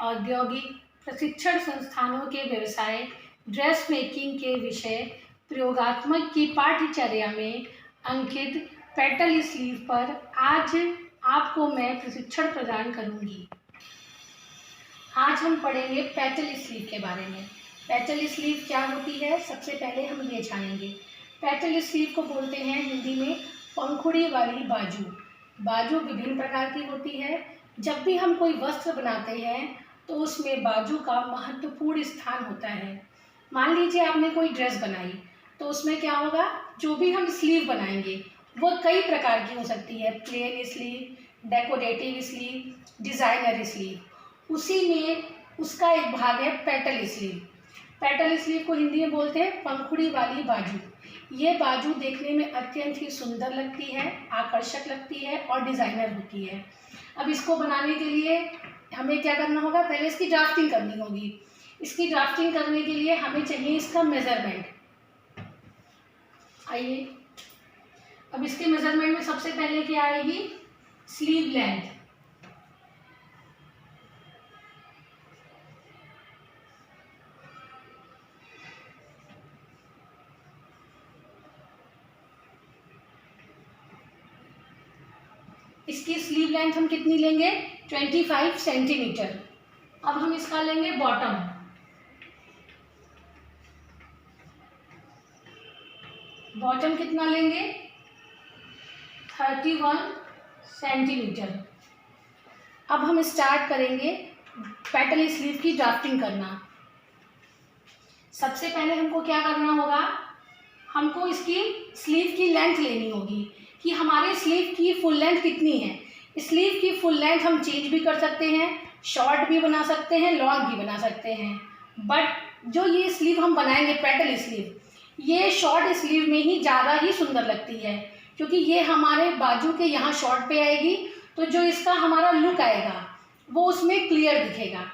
औद्योगिक प्रशिक्षण संस्थानों के व्यवसाय ड्रेस मेकिंग के विषय प्रयोगात्मक की पाठ्यचर्या में अंकित पेटल स्लीव पर आज आपको मैं प्रशिक्षण प्रदान करूंगी। आज हम पढ़ेंगे पेटल स्लीव के बारे में। पेटल स्लीव क्या होती है, सबसे पहले हम ये जानेंगे। पेटल स्लीव को बोलते हैं हिंदी में पंखुड़ी वाली बाजू। बाजू विभिन्न प्रकार की होती है। जब भी हम कोई वस्त्र बनाते हैं तो उसमें बाजू का महत्वपूर्ण स्थान होता है। मान लीजिए आपने कोई ड्रेस बनाई तो उसमें क्या होगा, जो भी हम स्लीव बनाएंगे वो कई प्रकार की हो सकती है। Plain sleeve, decorative sleeve, designer sleeve. उसी में उसका एक भाग है पेटल स्लीव। पेटल स्लीव को हिंदी में बोलते हैं पंखुड़ी वाली बाजू। ये बाजू देखने में अत्यंत ही सुंदर लगती है, आकर्षक लगती है और डिज़ाइनर होती है। अब इसको बनाने के लिए हमें क्या करना होगा, पहले इसकी ड्राफ्टिंग करनी होगी। इसकी ड्राफ्टिंग करने के लिए हमें चाहिए इसका मेज़रमेंट। आइए, अब इसके मेज़रमेंट में सबसे पहले क्या आएगी, स्लीव लेंथ। इसकी स्लीव लेंथ हम कितनी लेंगे, 25 सेंटीमीटर। अब हम इसका लेंगे बॉटम। बॉटम कितना लेंगे, 31 सेंटीमीटर। अब हम स्टार्ट करेंगे पेटल स्लीव की ड्राफ्टिंग करना। सबसे पहले हमको क्या करना होगा, हमको इसकी स्लीव की लेंथ लेनी होगी कि हमारे स्लीव की फुल लेंथ कितनी है। स्लीव की फुल लेंथ हम चेंज भी कर सकते हैं, शॉर्ट भी बना सकते हैं, लॉन्ग भी बना सकते हैं। बट जो ये स्लीव हम बनाएंगे पेटल स्लीव, ये शॉर्ट स्लीव में ही ज़्यादा ही सुंदर लगती है, क्योंकि ये हमारे बाजू के यहाँ शॉर्ट पे आएगी, तो जो इसका हमारा लुक आएगा वो उसमें क्लियर दिखेगा।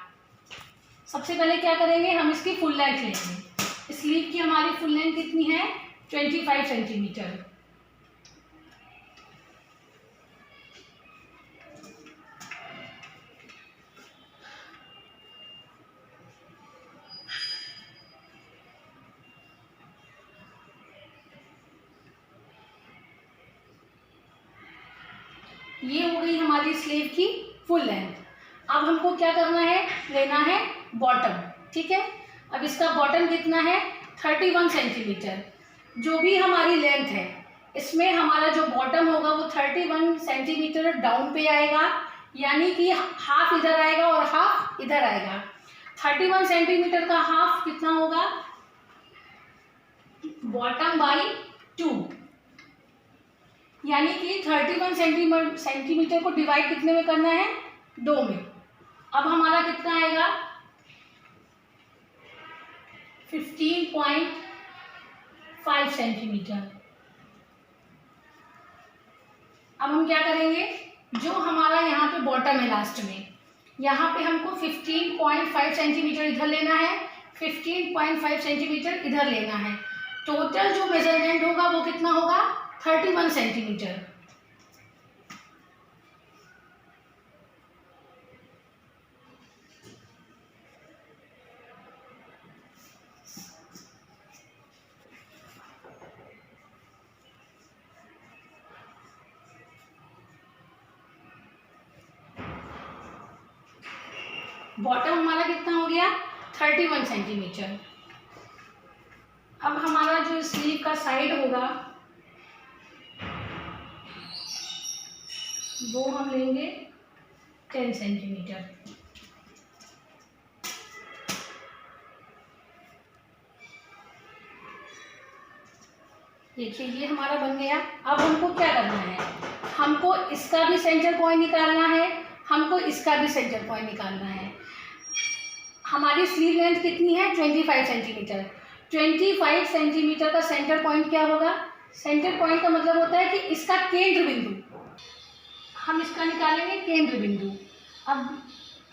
सबसे पहले क्या करेंगे, हम इसकी फुल लेंथ लेंगे। स्लीव की हमारी फुल लेंथ कितनी है, 25 सेंटीमीटर। ये हो गई हमारी स्लीव की फुल लेंथ। अब हमको क्या करना है, लेना है बॉटम। ठीक है, अब इसका बॉटम कितना है, 31 सेंटीमीटर। जो भी हमारी लेंथ है इसमें हमारा जो बॉटम होगा वो 31 सेंटीमीटर डाउन पे आएगा, यानी कि हाफ इधर आएगा और हाफ इधर आएगा। 31 सेंटीमीटर का हाफ कितना होगा, बॉटम बाई 2, यानी कि 31 सेंटीमीटर को डिवाइड कितने में करना है, 2 में। अब हमारा कितना आएगा, 15.5 सेंटीमीटर। अब हम क्या करेंगे, जो हमारा यहाँ पे बॉटम है लास्ट में, यहाँ पे हमको 15.5 सेंटीमीटर इधर लेना है, 15.5 सेंटीमीटर इधर लेना है। टोटल जो मेजरमेंट होगा वो कितना होगा, 31 सेंटीमीटर। बॉटम हमारा कितना हो गया, 31 सेंटीमीटर। अब हमारा जो स्लीव का साइड होगा वो हम लेंगे 10 सेंटीमीटर। देखिए ये हमारा बन गया। अब हमको क्या करना है, हमको इसका भी सेंटर पॉइंट निकालना है, हमको इसका भी सेंटर पॉइंट निकालना है। हमारी स्लीव लेंथ कितनी है, 25 सेंटीमीटर। 25 सेंटीमीटर का सेंटर पॉइंट क्या होगा, सेंटर पॉइंट का मतलब होता है कि इसका केंद्र बिंदु, हम इसका निकालेंगे केंद्र बिंदु। अब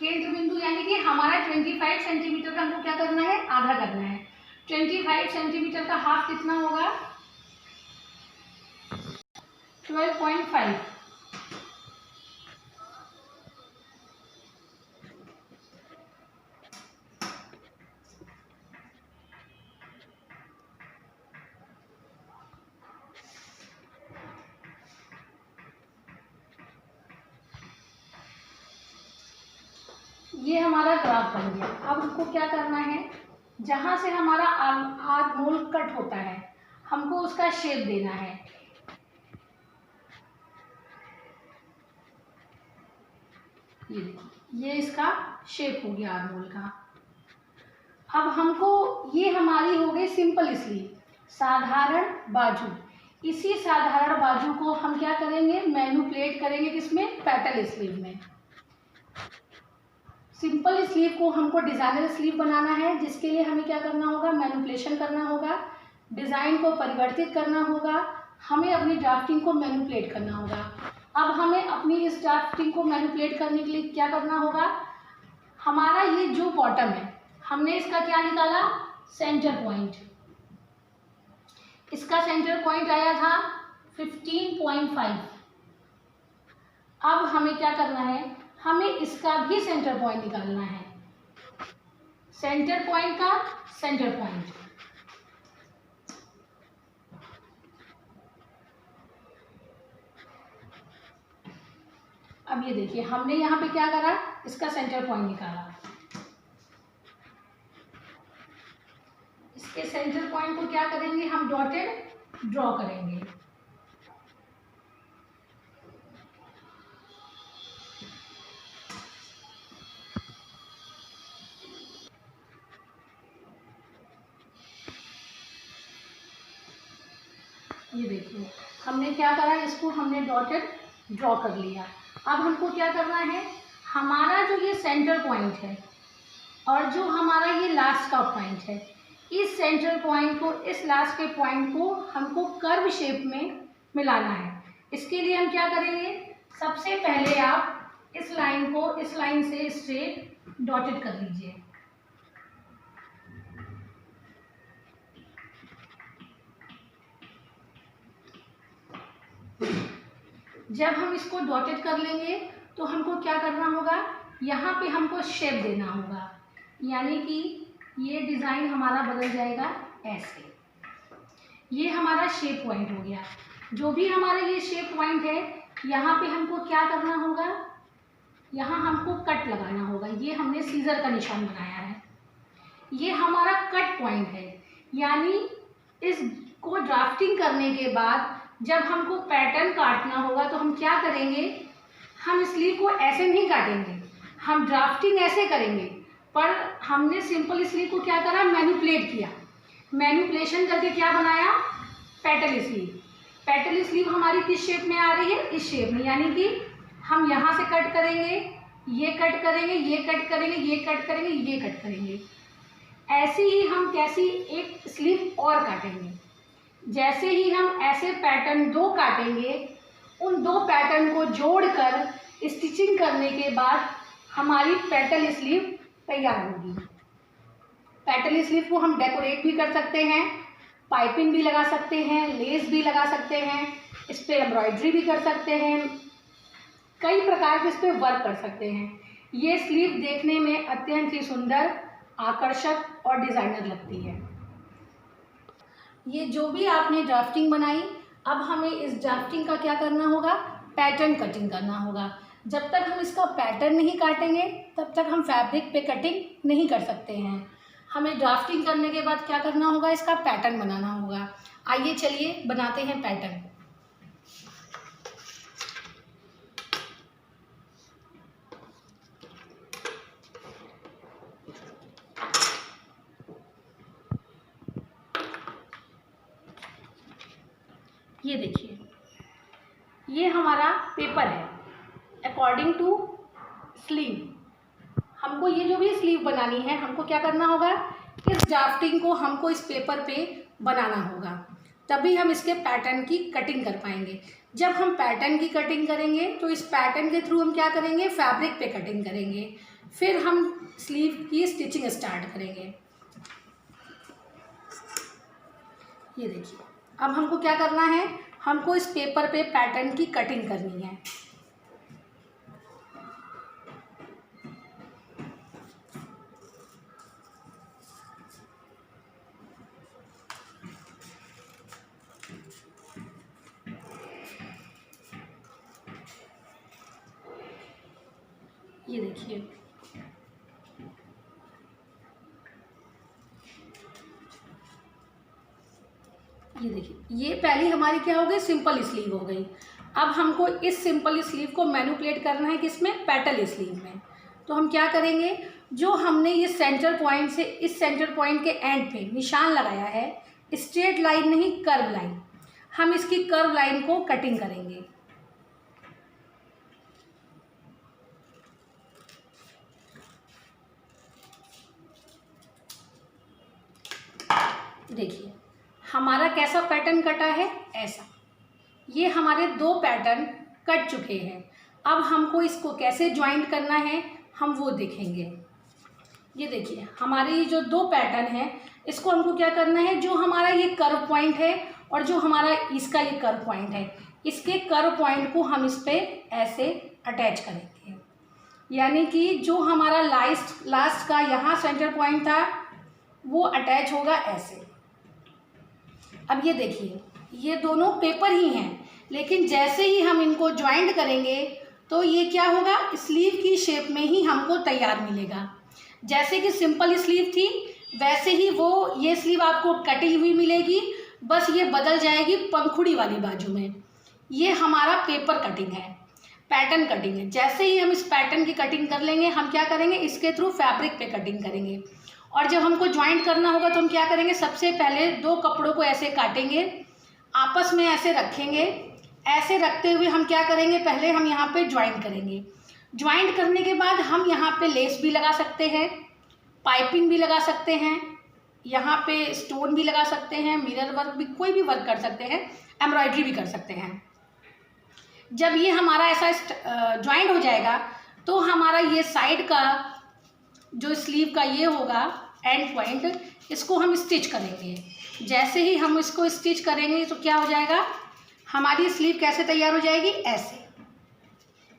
केंद्र बिंदु यानी कि हमारा 25 सेंटीमीटर का हमको क्या करना है, आधा करना है। 25 सेंटीमीटर का हाफ कितना होगा, 12.5। ये हमारा ग्राफ बन गया। अब हमको क्या करना है, जहाँ से हमारा आर्मोल कट होता है हमको उसका शेप देना है। ये इसका शेप हो गया आर्मोल का। अब हमको, ये हमारी हो गई सिंपल स्लीव, साधारण बाजू। इसी साधारण बाजू को हम क्या करेंगे, मैनिपुलेट करेंगे किसमें, पेटल स्लीव में। सिंपल स्लीव को हमको डिजाइनर स्लीव बनाना है, जिसके लिए हमें क्या करना होगा, मैनिपुलेशन करना होगा, डिज़ाइन को परिवर्तित करना होगा, हमें अपनी ड्राफ्टिंग को मैनिपुलेट करना होगा। अब हमें अपनी इस ड्राफ्टिंग को मैनिपुलेट करने के लिए क्या करना होगा, हमारा ये जो बॉटम है हमने इसका क्या निकाला, सेंटर पॉइंट। इसका सेंटर पॉइंट आया था 15.5। अब हमें क्या करना है, हमें इसका भी सेंटर पॉइंट निकालना है। सेंटर पॉइंट का सेंटर पॉइंट, अब ये देखिए हमने यहाँ पे क्या करा, इसका सेंटर पॉइंट निकाला। इसके सेंटर पॉइंट को क्या करेंगे, हम डॉटेड ड्रॉ करेंगे। ये देखिए हमने क्या करा, इसको हमने डॉटेड ड्रॉ कर लिया। अब हमको क्या करना है, हमारा जो ये सेंटर पॉइंट है और जो हमारा ये लास्ट का पॉइंट है, इस सेंटर पॉइंट को, इस लास्ट के पॉइंट को हमको कर्व शेप में मिलाना है। इसके लिए हम क्या करेंगे, सबसे पहले आप इस लाइन को इस लाइन से स्ट्रेट डॉटेड कर लीजिए। जब हम इसको डॉटेड कर लेंगे तो हमको क्या करना होगा, यहाँ पे हमको शेप देना होगा, यानी कि ये डिज़ाइन हमारा बदल जाएगा ऐसे। ये हमारा शेप पॉइंट हो गया। जो भी हमारा ये शेप पॉइंट है, यहाँ पे हमको क्या करना होगा, यहाँ हमको कट लगाना होगा। ये हमने सीजर का निशान बनाया है, ये हमारा कट पॉइंट है। यानी इसको ड्राफ्टिंग करने के बाद जब हमको पैटर्न काटना होगा तो हम क्या करेंगे, हम स्लीव को ऐसे नहीं काटेंगे, हम ड्राफ्टिंग ऐसे करेंगे। पर हमने सिंपल स्लीव को क्या करा, मैनिपुलेट किया। मैनिपुलेशन करके क्या बनाया, पेटल स्लीव। पेटल स्लीव हमारी किस शेप में आ रही है, इस शेप में। यानी कि हम यहाँ से कट करेंगे, ये कट करेंगे, ये कट करेंगे, ये कट करेंगे, ये कट करेंगे। ऐसे ही हम कैसी एक स्लीव और काटेंगे। जैसे ही हम ऐसे पैटर्न 2 काटेंगे, उन 2 पैटर्न को जोड़कर स्टिचिंग करने के बाद हमारी पेटल स्लीव तैयार होगी। पेटल स्लीव को हम डेकोरेट भी कर सकते हैं, पाइपिंग भी लगा सकते हैं, लेस भी लगा सकते हैं, इस पर एम्ब्रॉयडरी भी कर सकते हैं, कई प्रकार के इस पर वर्क कर सकते हैं। ये स्लीव देखने में अत्यंत ही सुंदर, आकर्षक और डिज़ाइनर लगती है। ये जो भी आपने ड्राफ्टिंग बनाई, अब हमें इस ड्राफ्टिंग का क्या करना होगा, पैटर्न कटिंग करना होगा। जब तक हम इसका पैटर्न नहीं काटेंगे तब तक हम फैब्रिक पे कटिंग नहीं कर सकते हैं। हमें ड्राफ्टिंग करने के बाद क्या करना होगा, इसका पैटर्न बनाना होगा। आइए चलिए बनाते हैं पैटर्न। ये देखिए, ये हमारा पेपर है अकॉर्डिंग टू स्लीव। हमको ये जो भी स्लीव बनानी है, हमको क्या करना होगा, इस ड्राफ्टिंग को हमको इस पेपर पे बनाना होगा, तभी हम इसके पैटर्न की कटिंग कर पाएंगे। जब हम पैटर्न की कटिंग करेंगे तो इस पैटर्न के थ्रू हम क्या करेंगे, फैब्रिक पे कटिंग करेंगे, फिर हम स्लीव की स्टिचिंग स्टार्ट करेंगे। ये देखिए, अब हमको क्या करना है, हमको इस पेपर पे पैटर्न की कटिंग करनी है। ये देखिए, ये देखिए, ये पहली हमारी क्या हो गई, सिंपल स्लीव हो गई। अब हमको इस सिंपल स्लीव को मैनिपुलेट करना है किसमें, पेटल स्लीव में। तो हम क्या करेंगे, जो हमने ये सेंटर पॉइंट से इस सेंटर पॉइंट के एंड पे निशान लगाया है, स्ट्रेट लाइन नहीं कर्व लाइन, हम इसकी कर्व लाइन को कटिंग करेंगे। देखिए हमारा कैसा पैटर्न कटा है, ऐसा। ये हमारे दो पैटर्न कट चुके हैं। अब हमको इसको कैसे ज्वाइंट करना है हम वो देखेंगे। ये देखिए हमारे ये जो दो पैटर्न है, इसको हमको क्या करना है, जो हमारा ये कर्व पॉइंट है और जो हमारा इसका ये कर्व पॉइंट है, इसके कर्व पॉइंट को हम इस पे ऐसे अटैच करेंगे। यानी कि जो हमारा लास्ट का यहाँ सेंटर पॉइंट था वो अटैच होगा ऐसे। अब ये देखिए ये दोनों पेपर ही हैं, लेकिन जैसे ही हम इनको ज्वाइंट करेंगे तो ये क्या होगा, स्लीव की शेप में ही हमको तैयार मिलेगा। जैसे कि सिंपल स्लीव थी वैसे ही वो ये स्लीव आपको कटी हुई मिलेगी, बस ये बदल जाएगी पंखुड़ी वाली बाजू में। ये हमारा पेपर कटिंग है, पैटर्न कटिंग है। जैसे ही हम इस पैटर्न की कटिंग कर लेंगे, हम क्या करेंगे, इसके थ्रू फैब्रिक पे कटिंग करेंगे। और जब हमको ज्वाइंट करना होगा तो हम क्या करेंगे, सबसे पहले दो कपड़ों को ऐसे काटेंगे, आपस में ऐसे रखेंगे। ऐसे रखते हुए हम क्या करेंगे, पहले हम यहाँ पे ज्वाइंट करेंगे। ज्वाइंट करने के बाद हम यहाँ पे लेस भी लगा सकते हैं, पाइपिंग भी लगा सकते हैं, यहाँ पे स्टोन भी लगा सकते हैं, मिरर वर्क भी, कोई भी वर्क कर सकते हैं, एम्ब्रॉयडरी भी कर सकते हैं। जब ये हमारा ऐसा ज्वाइंट हो जाएगा तो हमारा ये साइड का जो स्लीव का ये होगा एंड पॉइंट, इसको हम स्टिच करेंगे। जैसे ही हम इसको स्टिच करेंगे तो क्या हो जाएगा, हमारी स्लीव कैसे तैयार हो जाएगी, ऐसे।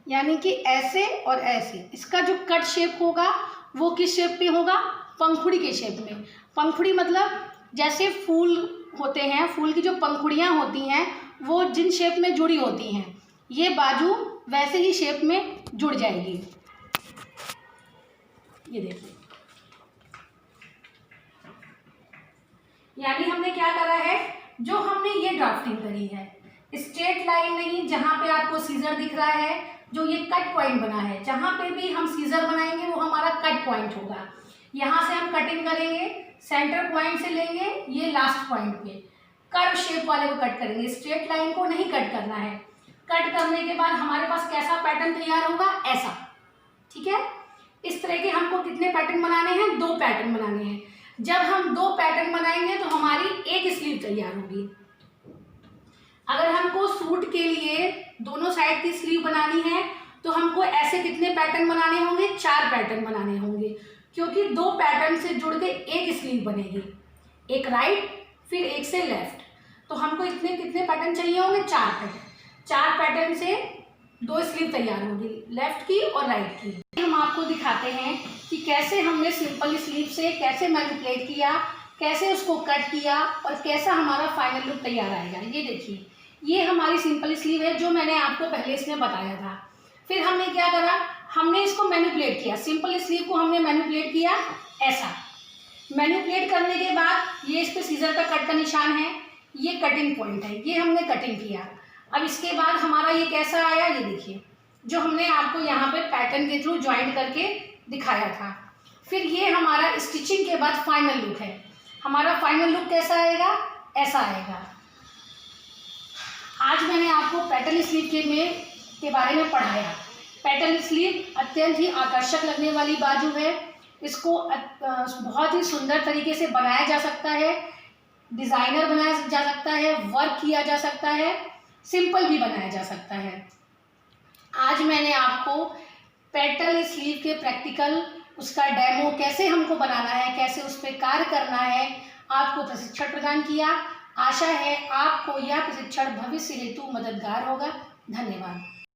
यानी कि ऐसे और ऐसे। इसका जो कट शेप होगा वो किस शेप में होगा, पंखुड़ी के शेप में। पंखुड़ी मतलब जैसे फूल होते हैं, फूल की जो पंखुड़ियाँ होती हैं वो जिन शेप में जुड़ी होती हैं, ये बाजू वैसे ही शेप में जुड़ जाएगी। ये देखिए, यानी हमने क्या करा है, जो हमने ये ड्राफ्टिंग करी है, स्ट्रेट लाइन नहीं, जहाँ पे आपको सीजर दिख रहा है, जो ये कट पॉइंट बना है, जहाँ पे भी हम सीजर बनाएंगे वो हमारा कट पॉइंट होगा। यहाँ से हम कटिंग करेंगे, सेंटर पॉइंट से लेंगे ये लास्ट पॉइंट पे, कर्व शेप वाले को कट करेंगे, स्ट्रेट लाइन को नहीं कट करना है। कट करने के बाद हमारे पास कैसा पैटर्न तैयार होगा, ऐसा। ठीक है, इस तरह के हमको कितने पैटर्न बनाने हैं, दो पैटर्न बनाने हैं। जब हम दो पैटर्न बनाएंगे तो हमारी एक स्लीव तैयार होगी। अगर हमको सूट के लिए दोनों साइड की स्लीव बनानी है तो हमको ऐसे कितने पैटर्न बनाने होंगे, 4 पैटर्न बनाने होंगे, क्योंकि दो पैटर्न से जुड़ के एक स्लीव बनेगी, एक राइट फिर एक से लेफ्ट। तो हमको इतने कितने पैटर्न चाहिए होंगे, 4 पैटर्न। 4 पैटर्न से 2 स्लीव तैयार होगी, लेफ्ट की और राइट की। हम आपको दिखाते हैं कि कैसे हमने सिंपल स्लीव से कैसे मैनिपुलेट किया, कैसे उसको कट किया और कैसा हमारा फाइनल लुक तैयार आएगा। ये देखिए, ये हमारी सिंपल स्लीव है जो मैंने आपको पहले इसमें बताया था। फिर हमने क्या करा, हमने इसको मैनिपुलेट किया, सिंपल स्लीव को हमने मैनिपुलेट किया ऐसा। मैनिपुलेट करने के बाद ये इस पर सीजर का कट का निशान है, ये कटिंग पॉइंट है, ये हमने कटिंग किया। अब इसके बाद हमारा ये कैसा आया, ये देखिए, जो हमने आपको यहाँ पे पैटर्न के थ्रू ज्वाइंट करके दिखाया था। फिर ये हमारा स्टिचिंग के बाद फाइनल लुक है। हमारा फाइनल लुक कैसा आएगा, ऐसा आएगा। आज मैंने आपको पेटल स्लीव के बारे में पढ़ाया। पेटल स्लीव अत्यंत ही आकर्षक लगने वाली बाजू है। इसको बहुत ही सुंदर तरीके से बनाया जा सकता है, डिज़ाइनर बनाया जा सकता है, वर्क किया जा सकता है, सिंपल भी बनाया जा सकता है। आज मैंने आपको पेटल स्लीव के प्रैक्टिकल, उसका डेमो कैसे हमको बनाना है, कैसे उस पर कार्य करना है, आपको प्रशिक्षण प्रदान किया। आशा है आपको यह प्रशिक्षण भविष्य हेतु मददगार होगा। धन्यवाद।